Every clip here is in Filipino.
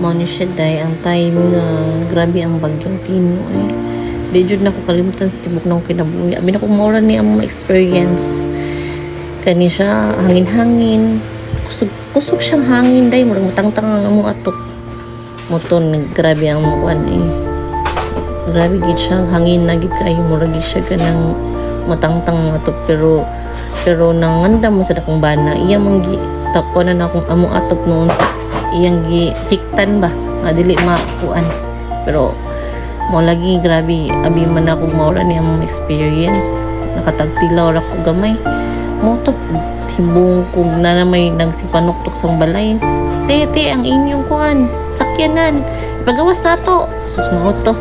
Mao ni siya day ang time nga grabe ang bagyong Tino eh. Di jud na ko kalimutan sa tibok nang kinabuhi. Abi na ko mora ni ang experience. Kani siya hangin-hangin. Kusog siyang hangin day murag matangtang ang among atok. Moton grabe ang mukuan eh. Grabe gid siya hangin na gid kay murag gid siya kanang matangtang ang atok pero nanganda mo sa dakong bana. Iya man gi tapunan akong among atok noon sa iyang gihiktan ba dili makuan pero mo lagi grabe abi man ako maura ni among experience nakatagtilaw ra ko gamay mo to hibong ko na may nagsipanuktok sang balay tete ang inyong kuan sakyanan ipagawas nato sus mao to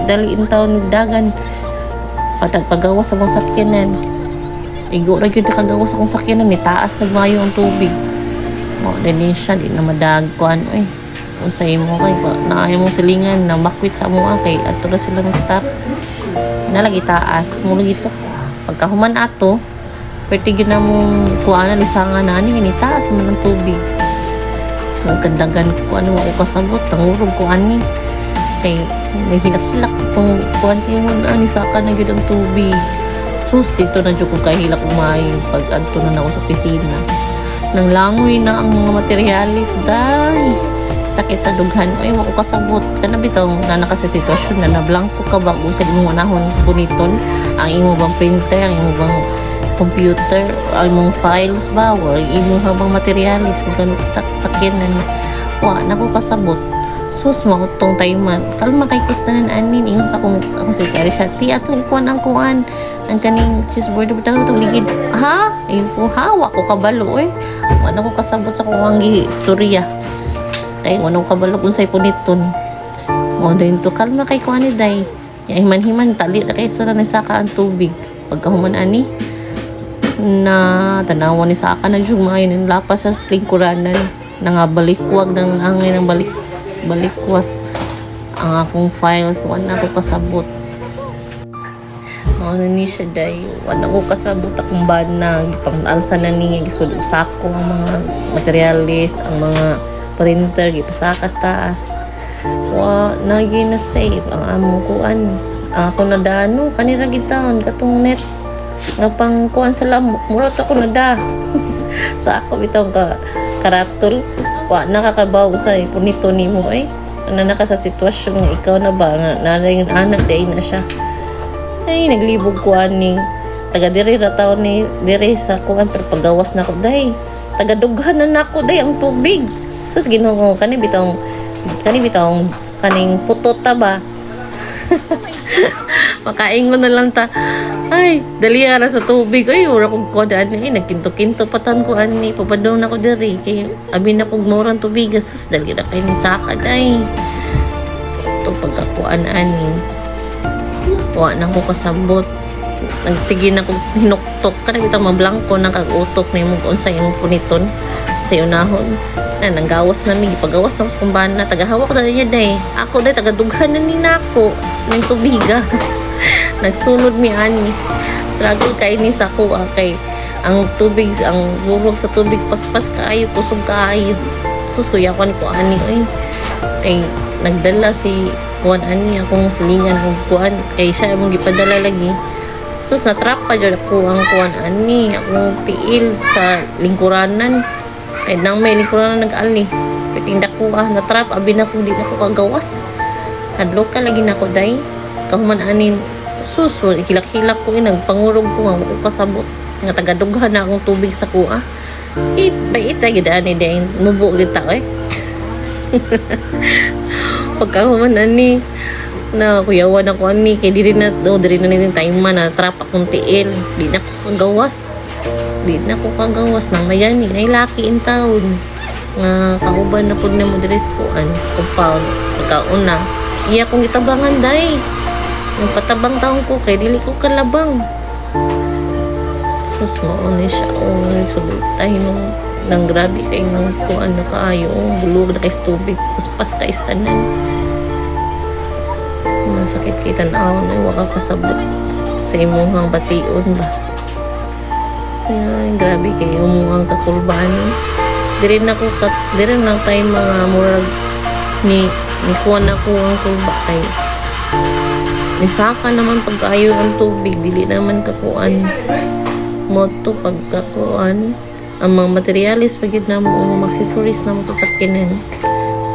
dali in taon dagan pagawas sa mga sakyanan igo ra gyud kagawas akong sakyanan ni taas nagmayo ang tubig mo din siya di na madag ko ano eh unsay mo kay naayo mo silingan na makwit sa mo kay ato ra sila ng stop nalagi taas mo lagi to pagkahuman ato pwede gyud na mong kuana lisangan na ani taas man ang tubig nagkandagan ko ano ako kasabot tangurog ko ani kay nahilak-hilak tong kuan mo ani saka na gyud ang tubig sus dito na jud ko kahilak umay pag adto na ako sa opisina nang langoy na ang mga materialis dahil sakit sa dughan ay wako kasabot kana bitaw na naka sa sitwasyon na nablangko ka ba kung sa imong anahon puniton ang imo bang printer ang imo bang computer ang imong files ba o imo habang materialis gamit sa sakyanan wa nako kasabot sus mo tong tayman kalma kay kustanan anin ingon pa kung ako sekretary siya ti atong ikuan ang kuan ang kaning cheeseboard bitaw to ligid ha ayun ko hawa ko kabalo eh wala ko kasabot sa kuwang istorya kay wala ko kabalo kung say puniton mo din to kalma kay kuan ni day ya himan tali na kay sa saka ang tubig pagkahuman ani na tanawan ni saka na jug maayo ning lapas sa lingkuranan nangabalikwag ng angin ng balikwas ang akong files wala ko kasabot mao na ni siya day wala ko kasabot akong bana gipang-alsa na niya gisulod sako ang mga materialis ang mga printer gipasakas taas wa nagi na save ang among kuan ako na dano kanira gitaon katong net nga pang kuan sa lamok murot ako na da sa ako bitaw ka karatol wa nakakabaw sa punito nimo ay ano na ka sa sitwasyon nga ikaw na ba nga naring anak day na siya ay naglibog ko ani taga diri ra taon ni diri sa kuan pero pagawas na ko day taga dughanan na ako day ang tubig sus Ginoo kani bitaw kaning putot ta ba makaingon na lang ta ay dali ara sa tubig ay ora kog kodan ay nagkinto-kinto patan ko ani papadaw na ko diri kay abi na kog moran tubig sus dali ra kay ni saka day to pagkakuan ani wa na ko kasabot nagsige na kog hinuktok kada bitaw mablangko nang kag utok nimo unsa imong puniton sa unahon na nanggawas na mi pagawas na sa kumbana tagahawak na niya day ako day tagadughan na ni nako ng tubiga nagsunod mi ani struggle kay ni sa ko kay ang tubig ang burog sa tubig paspas kaayo kusog kaayo sus kuyakan ko ani oy kay nagdala si kuan ani akong silingan kung kuan kay siya mong gipadala lagi sus natrap pa jud ako ang kuan ani akong tiil sa lingkuranan kay nang may lingkuranan nag-ali pitindak ko natrap abi na ko di na ko kagawas hadlok ka lagi na ko day kahuman anin sus hilak-hilak ko nagpangurog ko nga ko kasabot nga tagadughan na akong tubig sa kuha bait gid ani day mubo gid ta eh pagkahuman ani na kuyawan ako ani kay diri na ning time man na trap akong tiil di na ko kagawas nang mayani nay laki in taon nga kauban na pud nimo diri sa kuan compound pagkauna iya kong itabangan day yung patabang taong ko kay dili ko kalabang sus mo ni siya sulutay nang grabe kay nang kuan na kaayo bulog na kay tubig paspas ka istanan masakit kay tan-aw na waka kasabot sa imong bation ba ay grabe kay umuang kakulban diri na tayo mga murag ni kuha na ko ang tuba kay nisaka naman pagkaayo ang tubig, dili naman kakuan mo to pagkakuan ang mga materialis pagid na mo ang accessories na mo sa sakyanan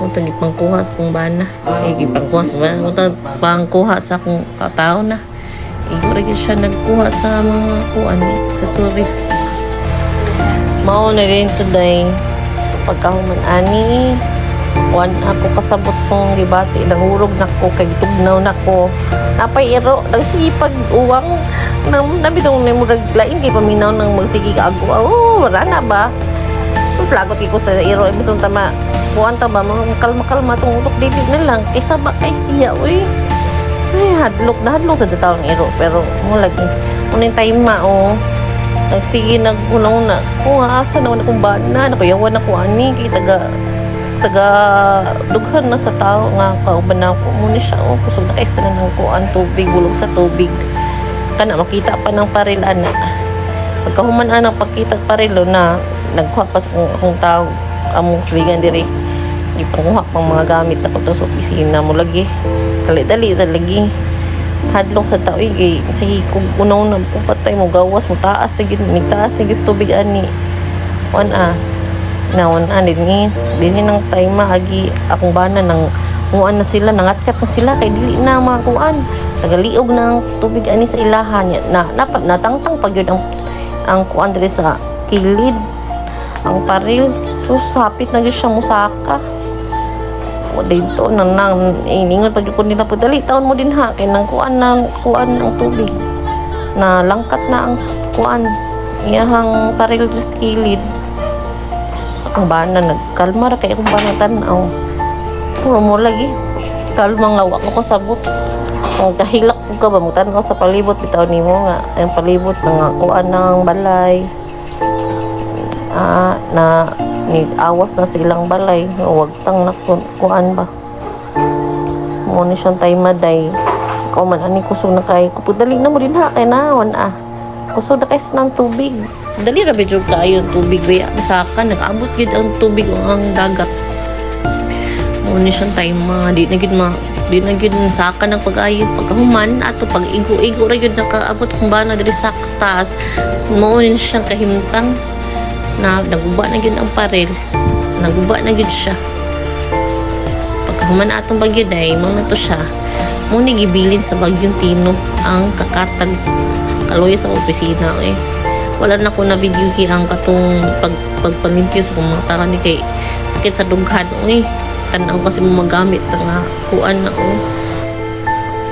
mo tagi pangkuha sa kong bana pangkuha sa bana mo pangkuha sa akong tao na igura gyud siya nagkuha sa mga kuan accessories mao na rin today pagkahuman ani one ako kasabot sa kong gibati nahurog na ko kay tugnaw na ko napay iro nagsipag uwang nabitong na mo lain kay paminaw ng magsigi kago wala na ba tapos lagot ko sa iro ibison tama kuan ta ba mga kalma tong utok dili na lang kaysa ba kay siya uy ay hadlok sa taong iro pero mo lagi unin time nagsige nagunaw na kung asa naman akong bana nakayawan ako ani kay taga dughan na sa tao nga kauban na ako muna siya kusog na kaisa na ng kuan tubig bulog sa tubig kana makita pa ng paril ana pagkahuman ana pagkita parilo na nagkuha pa sa akong tao among sligan diri gipanguha pang mga gamit ako to sa opisina mo lagi dali sa lagi hadlok sa tao gay sige kung unaw na patay mo gawas mo taas sige nigtaas sige tubig ani nawan din ng time agi akong bana nang muan na sila nangatkat na sila kay dili na makuan tagaliog ng tubig ani sa ilahan na natangtang pagyud ang kuan diri sa kilid ang paril so sapit na gyud siya musaka o dito nang iningon pag ko nila pudali taon mo din ha kay nang kuan ng tubig na langkat na ang kuan iyahang paril sa kilid ang bana nagkalma ra kay akong bana tan-aw puro mo lagi kalma nga wa ko kasabot kung kahilak ko ka ba mo tan-aw sa palibot bitaw nimo nga ang palibot nga kuan ng balay na ni awas na silang balay wag tang na kuan ba mo ni siyang time day ko man ani kusog na kay kupudali na mo din ha kay nawan kusog na kay ng tubig dali ra medyo kayo tubig kaya saka nag-abot gid ang tubig ang dagat mo ni siyang time di na gid saka ng pag-ayo pagkahuman ato pag igo ra gid nakaabot kung bana diri sa taas mo ni siyang kahimtang na naguba na gid ang parel naguba na gid siya pagkahuman atong bagyo day mo na to siya mo ni gibilin sa bagyong Tino ang kakatag kaloy sa opisina wala na ko na video ang katong pagpalimpyo sa mga tao ni kay sakit sa dughan tanaw kasi mo magamit nga kuan na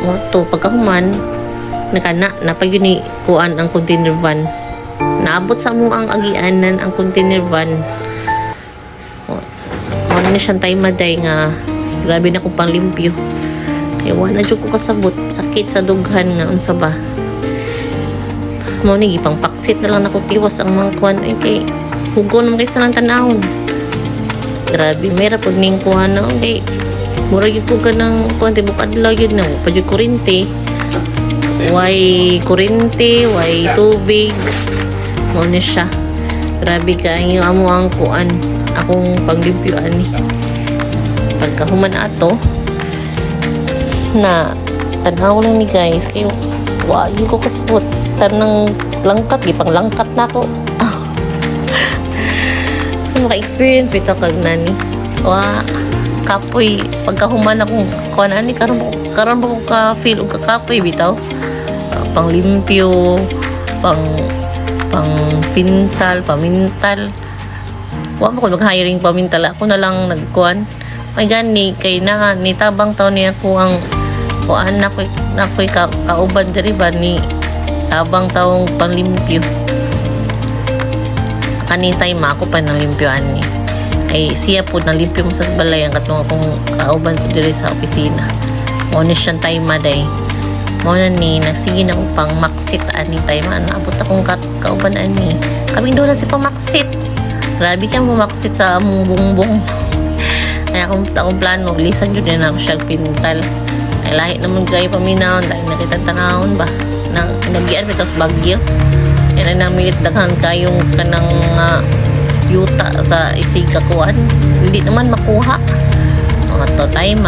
mo to pagkahuman na pag yun kuan ang container van naabot sa mo ang agianan ang container van mo na siyang time maday nga grabe na kong panglimpyo kaya wala jud ko kasabot sakit sa dughan nga unsa ba mo ni gipang paksit na lang nako tiwas ang mga kuan kay hugo naman kay sa nang tanahon grabe mayra pud ning kuan na kay mura gyud ko kanang kuan tibok adlaw gyud na pa jud kurente way tubig mo ni siya grabe kaayo amo ang kuan akong paglimpyoan ni pagkahuman ato na tanaw lang ni guys kay wa ko kasabot tanang langkat gipang langkat na ako maka-experience bitaw kag nani wa kapoy pagkahuman akong kuan ani karon ko ka feel og kapoy bitaw panglimpyo pang pintal pamintal wa mo ko mag-hiring pamintal ako na lang nagkuan may gani kay na ni tabang taon niya ko ang kuan na ko'y kauban diri ba ni tabang taong panlimpyo kanitay ako pa nang limpyoan ni ay siya po nang limpyo mo sa balay ang katong akong kauban po diri sa opisina mo ni siyang time maday mo na ni nagsige na upang maksit ani time naabot akong kauban ani kami doon na si pamaksit grabe kang pumaksit sa among bungbong ay akong plano lisan yun na ako siya pintal ay lahi naman gaya paminaw dahil nakita tanahon ba nagyan mitos bagyo yan na namilit daghan kayong kanang yuta sa isiga kuan hindi naman makuha mga to time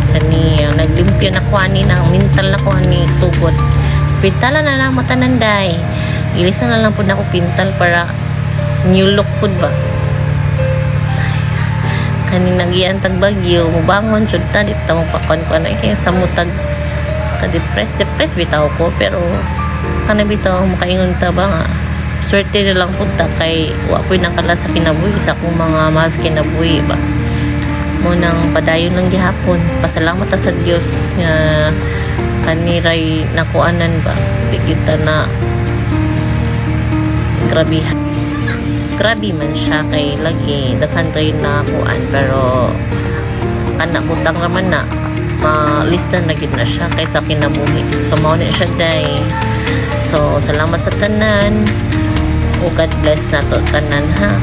kani naglimpyo na ko ani ng mental na ko ani sugot pintala na lang matananday ilisan na lang po na ako pintal para new look pud ba kani nagiantag bagyo mubangon jud ta dito mo pakon ko na kay sa mutag ka-depress bitaw ko pero kana bitaw makaingon ta ba nga swerte na lang punta kay wa ko'y nakala sa kinabuhi sa akong mga mas kinabuhi ba mo nang padayon lang gihapon pasalamat ta sa Dios nga kaniray nakuanan ba di kita na grabe man siya kay lagi daghan tayo na kuan pero anak butang naman na malista na gid na siya kaysa kinabuhi so mao ni siya day so salamat sa tanan o God bless na to tanan ha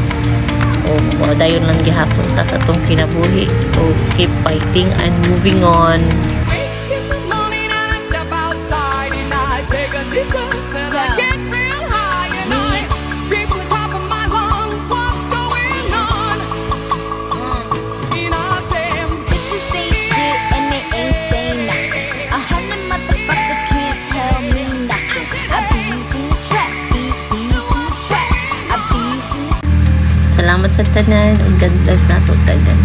o dayon lang gihapon ta sa tong kinabuhi o keep fighting and moving on. Salamat sa tanan ug God bless nato tanan.